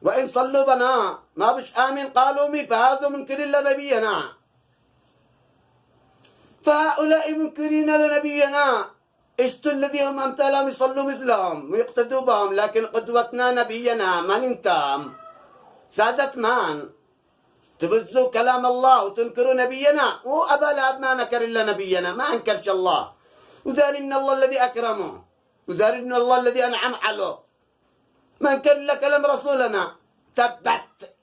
وإن صلوا بنا ما بش آمن قالوا مي فهذا منكر لنبينا، فهؤلاء منكرين لنبينا اشتوا الذي هم أمثالهم يصلوا مثلهم ويقتدوا بهم، لكن قدوتنا نبينا. من انتم سادة من تبزوا كلام الله وتنكروا نبينا؟ وأبا لهب ما نكر إلا نبينا، ما أنكرش الله، ودار إن الله الذي أكرمه، ودار إن الله الذي أنعم عليه، ما انكر إلا كلام رسولنا. تبت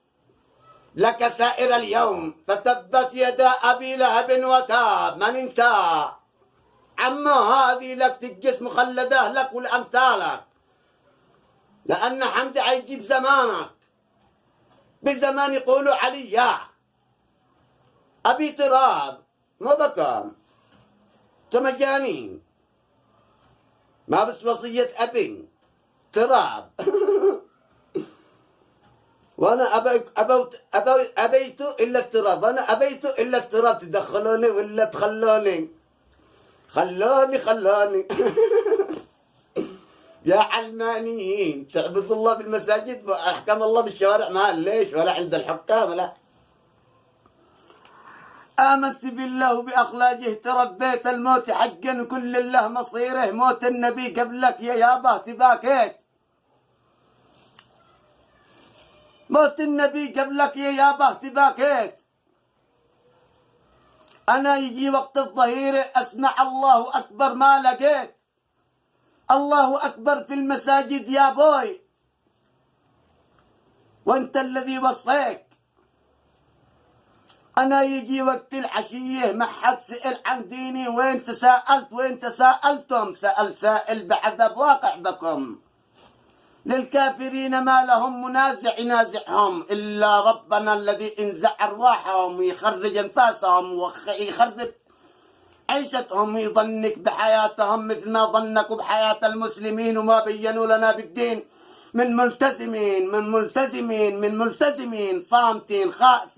لك سائر اليوم فتبت يدا أبي لهب وتاب. من انت عما هذه لك تجس مخلدة لك ولأمثالك، لأن حمد عيجيب زمانك بزمان يقولوا عليا أبي تراب ما بكام تمجانين، ما بس وصية أبي تراب وانا ابيت الا التراب، وانا ابيت الا التراب. تدخلوني ولا تخلوني؟ خلوني يا علمانيين تعبدوا الله بالمساجد واحكام الله بالشوارع، ما ليش ولا عند الحكام. لا آمنت بالله وبأخلاقه تربيت الموت حقا وكل الله مصيره، موت النبي قبلك يا يابا تباكيت، موت النبي قبلك يا يابا تباكيت. أنا يجي وقت الظهيرة أسمع الله أكبر ما لقيت، الله أكبر في المساجد يا بوي، وأنت الذي وصيك. أنا يجي وقت العشية ما حد سئل عن ديني، وين تساءلت وين تساءلتم؟ سأل سائل بعد بواقع بكم. للكافرين ما لهم منازع ينازعهم إلا ربنا الذي انزع أرواحهم ويخرج أنفاسهم ويخرب عيشتهم ويظنك بحياتهم مثل ما ظنكوا بحياة المسلمين، وما بينوا لنا بالدين من ملتزمين صامتين خائفين.